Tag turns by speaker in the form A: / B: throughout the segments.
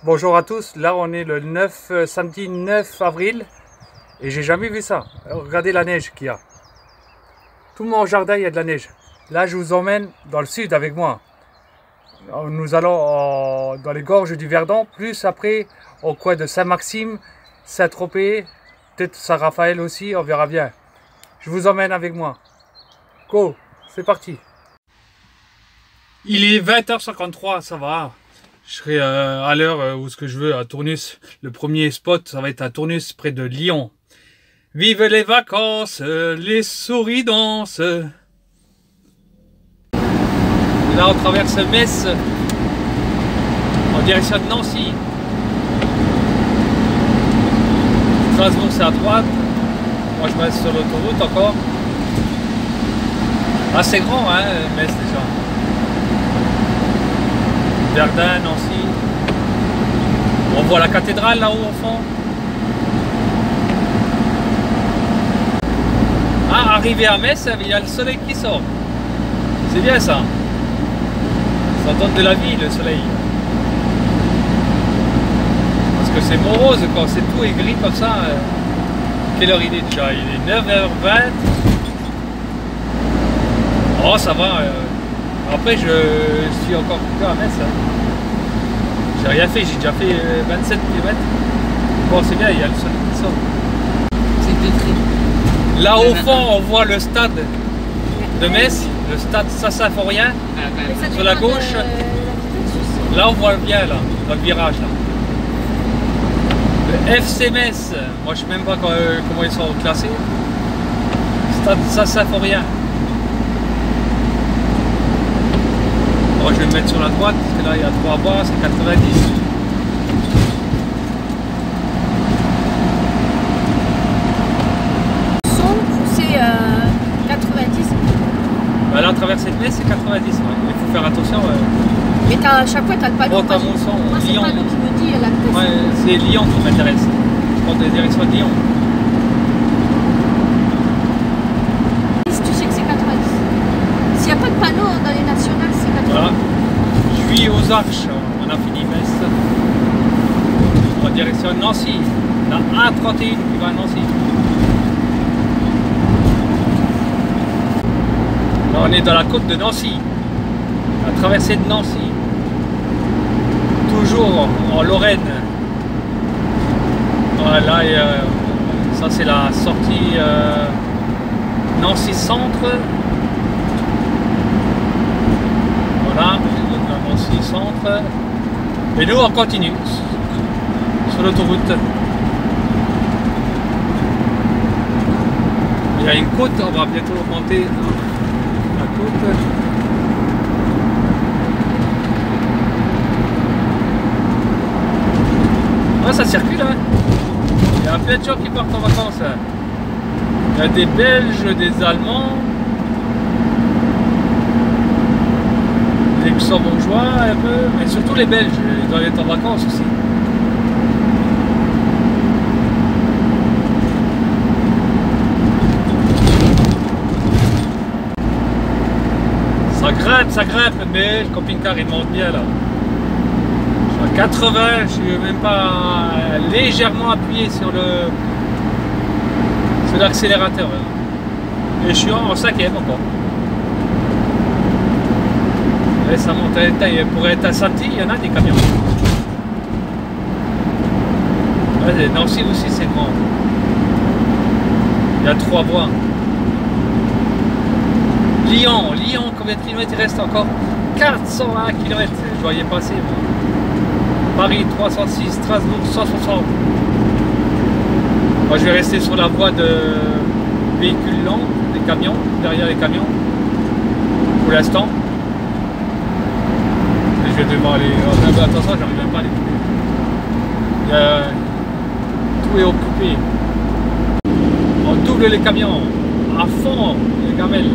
A: Bonjour à tous, là on est le samedi 9 avril et j'ai jamais vu ça. Regardez la neige qu'il y a. Tout mon jardin il y a de la neige. Là je vous emmène dans le sud avec moi. Nous allons dans les gorges du Verdon, plus après au coin de Saint-Maxime, Saint-Tropez, peut-être Saint-Raphaël aussi, on verra bien. Je vous emmène avec moi. Go, c'est parti. Il est 20h53, ça va. Je serai à l'heure où ce que je veux à Tournus. Le premier spot, ça va être à Tournus, près de Lyon. Vive les vacances, les souris dansent. Là, on traverse Metz en direction de Nancy. Strasbourg, c'est à droite. Moi, je reste sur l'autoroute encore. Ah, c'est grand, hein, Metz déjà. Verdun, Nancy. On voit la cathédrale là-haut au fond. Ah, arrivé à Metz, il y a le soleil qui sort. C'est bien ça. Ça donne de la vie le soleil. Parce que c'est morose quand c'est tout est gris comme ça. Quelle heure il est déjà? Il est 9h20. Oh, ça va. Après, je suis encore plus à Metz. J'ai rien fait, j'ai déjà fait 27 km. Bon, c'est bien, il y a le soleil qui sort.
B: C'est pétri.
A: Là au fond, on voit le stade de Metz, le stade Saint-Symphorien. Sur la gauche, là on voit bien, là, dans le virage. Là. Le FC Metz, moi je sais même pas comment ils sont classés. Stade Saint-Symphorien. Bon, je vais me mettre sur la droite, parce que là il y a 3 bars, c'est 90.
B: C'est 90.
A: Bah là, traverser le Metz, c'est 90. Ouais. Il faut faire attention.
B: Mais à chaque fois, tu as le panneau.
A: Bon, t'as mon son,
B: moi, c'est le
A: Lyon.
B: panneau qui me dit la vitesse.
A: Ouais, c'est Lyon qui m'intéresse. Je prends des directions de Lyon.
B: Tu sais que c'est 90. S'il n'y a pas de panneau dans les nationales, c'est 90.
A: Voilà. Je suis aux Arches. On a fini Metz. En direction de Nancy. La A31 qui va à Nancy. Là, on est dans la côte de Nancy. La traversée de Nancy. Toujours en Lorraine. Voilà, ça c'est la sortie Nancy Centre. Voilà, Nancy Centre. Et nous on continue sur l'autoroute. Il y a une côte, on va bientôt monter la côte. Ah, ça circule, hein. Il y a plein de gens qui partent en vacances. Hein. Il y a des Belges, des Allemands, des Luxembourgeois un peu, mais surtout les Belges, ils doivent être en vacances aussi. Ça grimpe, mais le camping-car il monte bien là. Je suis à 80, je suis même pas légèrement appuyé sur l'accélérateur. Et je suis en 5e encore. Et ça monte à taille. Pour être à Santi, il y en a des camions. Ouais, Nancy aussi c'est grand. Il y a 3 voies. Lyon, combien de kilomètres il reste encore? 401 km, je voyais passer moi. Paris 306, Strasbourg 160. Moi je vais rester sur la voie de véhicules lents, des camions, derrière les camions, pour l'instant. Et je vais devoir aller. Oh, attention, j'arrive même pas à les couper. Tout est occupé. On double les camions, à fond les gamelles.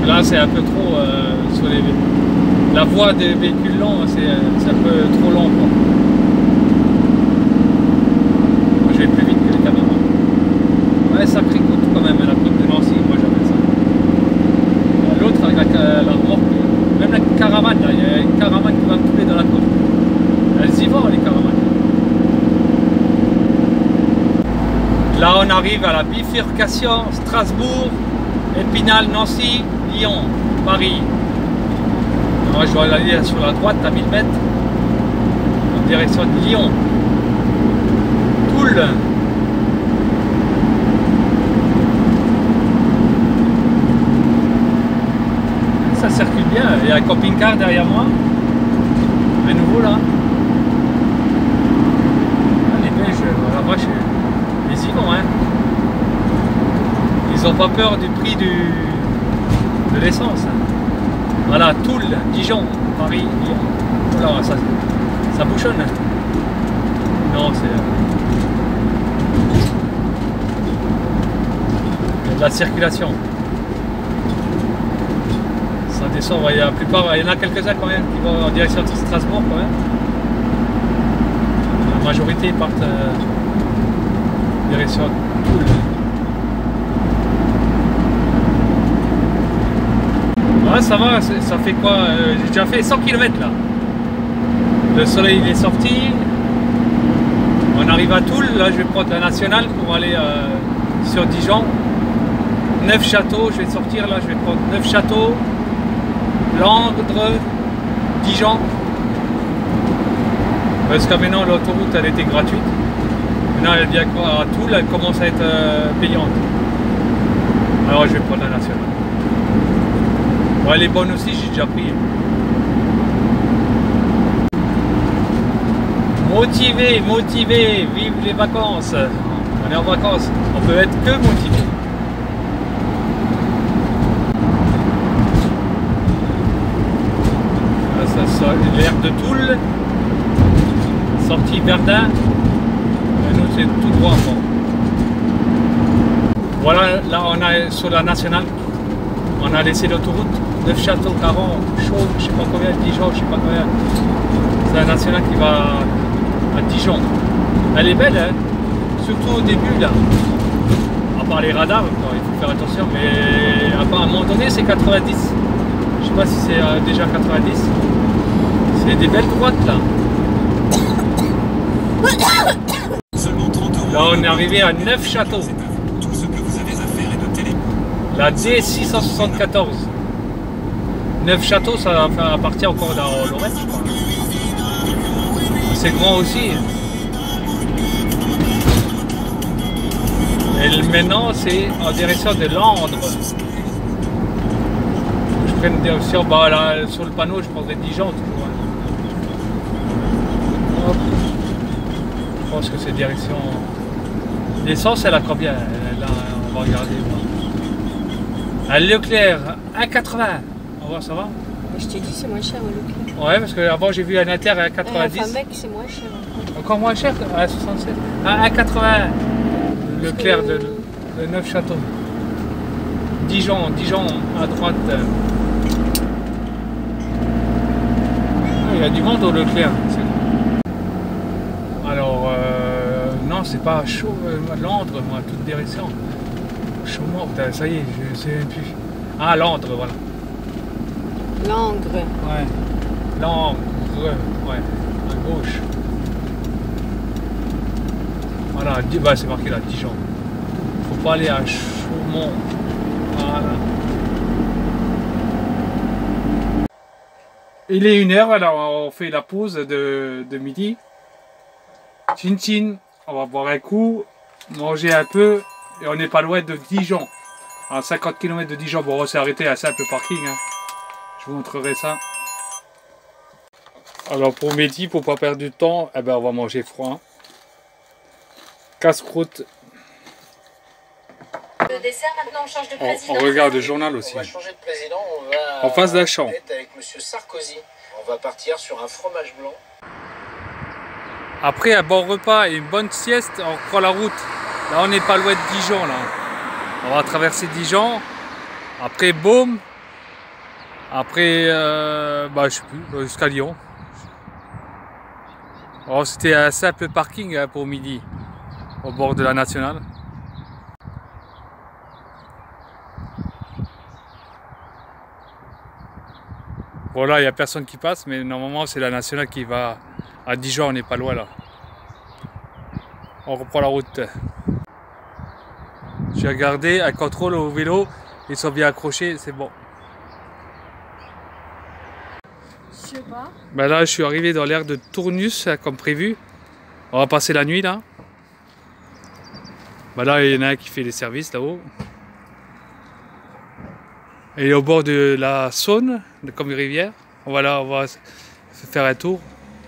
A: Là c'est un peu trop sur la voie des véhicules lents, c'est un peu trop long quoi. Moi je vais plus vite que les camions. Ouais, ça cricote quand même la côte de Nancy, moi j'appelle ça. L'autre avec la remorque, même la caravane là, il y a une caravane qui va me couler dans la côte. arrive à la bifurcation Strasbourg, Épinal, Nancy, Lyon, Paris. Alors, je dois aller sur la droite à 1000 mètres en direction de Lyon. Toul. Ça circule bien. Il y a un camping-car derrière moi. Un nouveau là. Ah, les Belges, la vache, ils y vont, hein. Ils n'ont pas peur du prix de l'essence. Hein. Voilà, Toul, Dijon, Paris, Lyon. Voilà, ça bouchonne. Non, c'est... Il y a de la circulation. Ça descend, il y a la plupart, il y en a quelques-uns quand même qui vont en direction de Strasbourg quand même. La majorité partent en direction de Toul. Ouais, ça va, ça fait quoi? J'ai déjà fait 100 km là. Le soleil il est sorti. On arrive à Toul, là je vais prendre la nationale pour aller sur Dijon. 9 châteaux, je vais sortir là, je vais prendre 9 châteaux. Langres, Dijon. Parce que maintenant l'autoroute elle était gratuite. Maintenant elle vient à Toul, elle commence à être payante. Alors je vais prendre la nationale. Bon, elle est bonne aussi, j'ai déjà pris. Motivé, motivé, vive les vacances. On est en vacances, on peut être que motivé. Là, ça l'air de Toul, sortie Verdun. Et nous c'est tout droit. Bon. Voilà, là on est sur la nationale. On a laissé l'autoroute, 9 châteaux, 40, Chaume, je sais pas combien, Dijon, je sais pas combien. C'est la nationale qui va à Dijon. Elle est belle, hein, surtout au début là. À part les radars, il faut faire attention, mais à un moment donné c'est 90. Je sais pas si c'est déjà 90. C'est des belles droites là. Là on est arrivé à 9 châteaux. La D674. 9 châteaux, ça appartient encore dans Lorraine, je crois. C'est grand aussi. Et maintenant, c'est en direction de Langres. Je prends une direction, bah, là, sur le panneau, je prendrai Dijon toujours. Hop. Je pense que c'est direction. L'essence, elle a combien? Là, on va regarder. À Leclerc, 1,80. On va voir, ça va?
B: Je t'ai dit, c'est moins cher au Leclerc.
A: Ouais, parce qu'avant j'ai vu un Inter à 1,90.
B: Enfin, mec, c'est moins cher.
A: Encore moins cher à 67. À 1,80. Leclerc de 9 châteaux. Dijon à droite. Il y a du monde au Leclerc. Alors, non, c'est pas chaud. Langres, moi, toute direction. Chaumont, ça y est, je sais même plus. Ah, Langres, voilà.
B: Langres.
A: Ouais. Langres, ouais. À gauche. Voilà, bah, c'est marqué là, Dijon. Faut pas aller à Chaumont. Voilà. Il est 1h, alors on fait la pause de midi. Chin chin, on va boire un coup, manger un peu. Et on n'est pas loin de Dijon. À 50 km de Dijon. Bon, on s'est arrêté à simple parking. Hein. Je vous montrerai ça. Alors pour midi, pour pas perdre du temps, eh ben, on va manger froid. Casse-croûte.
C: Le dessert, maintenant on change de président.
A: On regarde le journal aussi.
D: On va changer de président, on va
A: en face d'un champ.
D: avec Monsieur Sarkozy. On va partir sur un fromage blanc.
A: Après un bon repas et une bonne sieste, on reprend la route. Là on n'est pas loin de Dijon là. On va traverser Dijon. Après Baume. Après bah je sais plus, jusqu'à Lyon. Alors c'était un simple parking hein, pour midi. Au bord de la nationale. Voilà, il n'y a personne qui passe, mais normalement c'est la nationale qui va à Dijon, on n'est pas loin là. On reprend la route. J'ai regardé, un contrôle au vélo, ils sont bien accrochés, c'est bon.
B: Je sais pas.
A: Ben là, je suis arrivé dans l'aire de Tournus, comme prévu. On va passer la nuit là. Ben là, il y en a un qui fait les services là-haut. Et au bord de la Saône, comme une rivière. Voilà, on va faire un tour.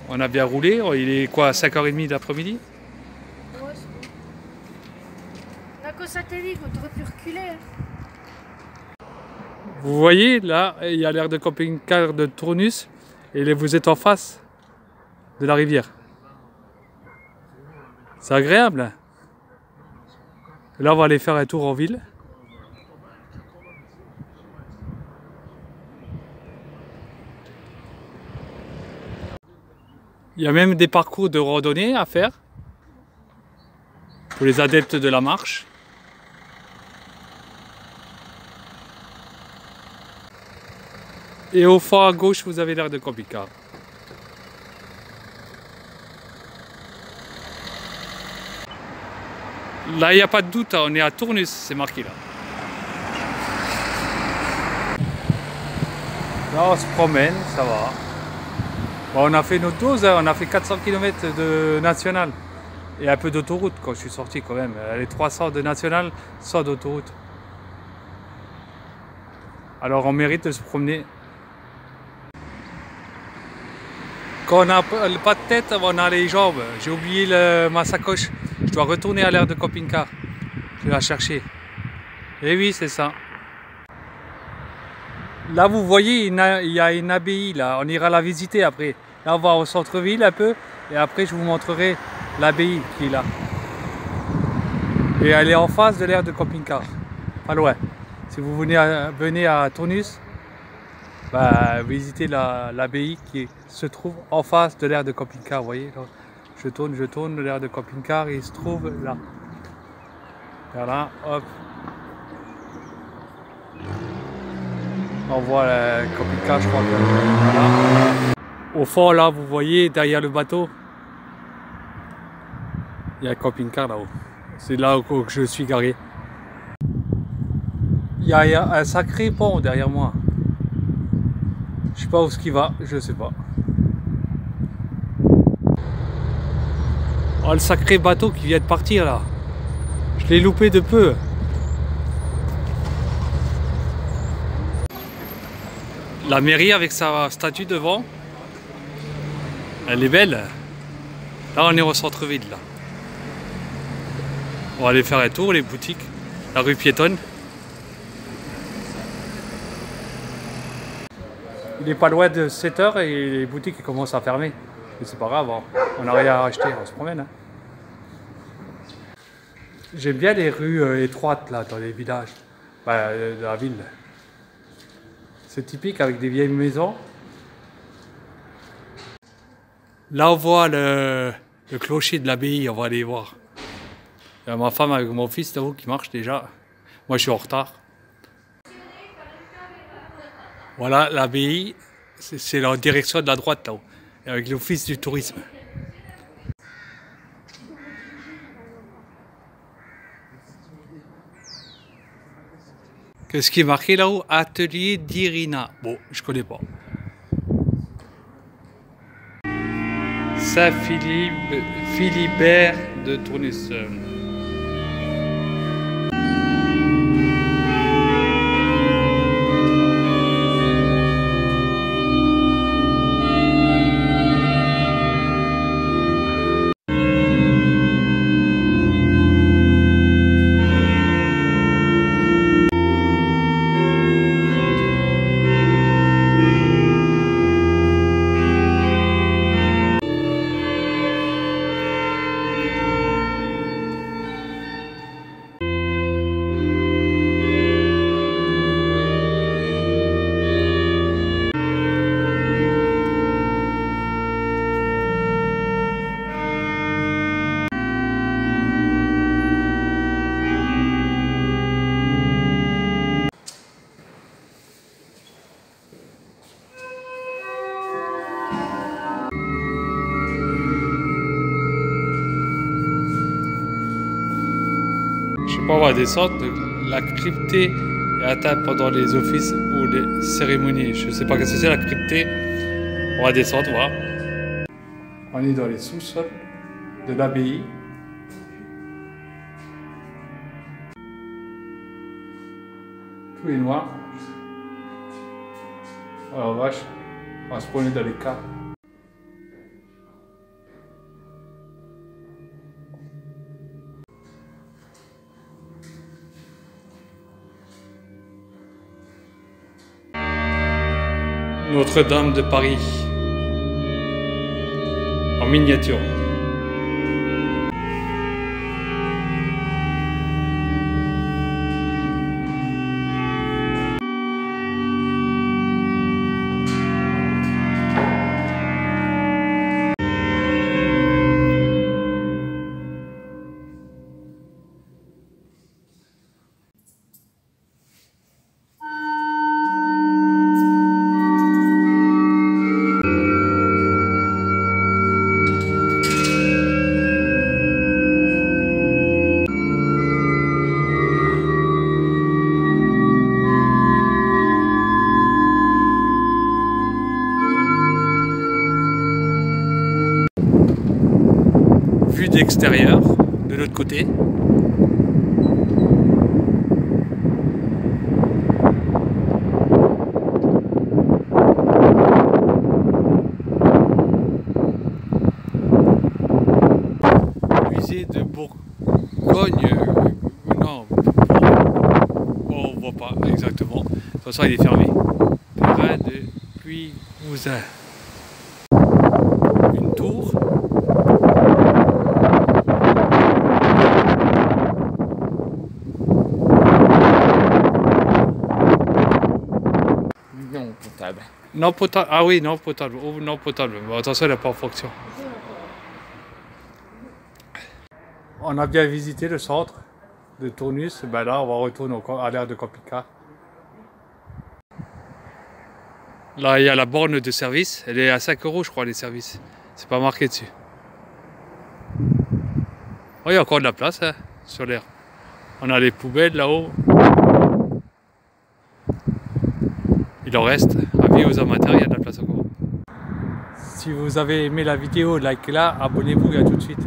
A: On a bien roulé. Il est quoi, 5h30 d'après-midi?
B: Ouais, c'est bon. On a qu'au satellite, on aurait pu reculer.
A: Vous voyez, là, il y a l'aire de camping-car de Tournus. Et vous êtes en face de la rivière. C'est agréable. Hein. Là, on va aller faire un tour en ville. Il y a même des parcours de randonnée à faire pour les adeptes de la marche. Et au fond à gauche, vous avez l'aire de camping-car. Là, il n'y a pas de doute, on est à Tournus, c'est marqué là. Là, on se promène, ça va. Bon, on a fait notre dose, hein, on a fait 400 km de national. Et un peu d'autoroute quand je suis sorti quand même. Les 300 de national, 100 d'autoroute. Alors on mérite de se promener. Quand on n'a pas de tête, on a les jambes. J'ai oublié ma sacoche. Je dois retourner à l'aire de camping-car. Je vais la chercher. Et oui, c'est ça. Là, vous voyez, il y a une abbaye. Là. On ira la visiter après. Là, on va au centre-ville un peu. Et après, je vous montrerai l'abbaye qui est là. Et elle est en face de l'aire de camping-car. Pas loin. Si vous venez à Tournus, bah, visitez l'abbaye qui se trouve en face de l'aire de camping-car. Vous voyez, là, je tourne, l'aire de camping-car, il se trouve là. Voilà, hop. On voit le camping-car, je crois que voilà. Au fond, là, vous voyez, derrière le bateau, il y a un camping-car là-haut. C'est là où je suis garé. Il y a un sacré pont derrière moi. Je sais pas où ce qui va, je sais pas. Oh, le sacré bateau qui vient de partir là. Je l'ai loupé de peu. La mairie avec sa statue devant. Elle est belle. Là on est au centre-ville là. On va aller faire un tour, les boutiques. La rue piétonne. Il n'est pas loin de 7 h et les boutiques commencent à fermer. Mais c'est pas grave, hein. On n'a rien à acheter, on se promène. Hein. J'aime bien les rues étroites là, dans les villages, de la ville. C'est typique avec des vieilles maisons. Là on voit le clocher de l'abbaye, on va aller voir. Il y a ma femme avec mon fils là-haut qui marche déjà. Moi je suis en retard. Voilà l'abbaye, c'est la direction de la droite là-haut, avec l'office du tourisme. Qu'est-ce qui est marqué là-haut? Atelier d'Irina. Bon, je connais pas. Saint-Philibert de Tournus. Pourquoi on va descendre, la cryptée est atteinte pendant les offices ou les cérémonies. Je ne sais pas ce que c'est la cryptée. On va descendre, voir. On est dans les sous-sols de l'abbaye. Tout est noir. Alors vache, on va se promener dans les cas. Notre-Dame de Paris, en miniature. Vue d'extérieur, de l'autre côté. Musée de Bourgogne, non, on voit pas exactement. De toute façon, il est fermé. Terrain de Puy-Mouzin. Une tour.
E: Non potable.
A: Non potable. Ah oui, non potable. Oh, non potable. Bon, attention, elle n'est pas en fonction. On a bien visité le centre de Tournus. Ben là, on va retourner à l'aire de camping-car. Là, il y a la borne de service. Elle est à 5 €, je crois, les services. C'est pas marqué dessus. Oh, il y a encore de la place hein, sur l'air. On a les poubelles là-haut. Il en reste. Avis aux amateurs, il y a de la place encore. Si vous avez aimé la vidéo, likez-la, abonnez-vous et à tout de suite.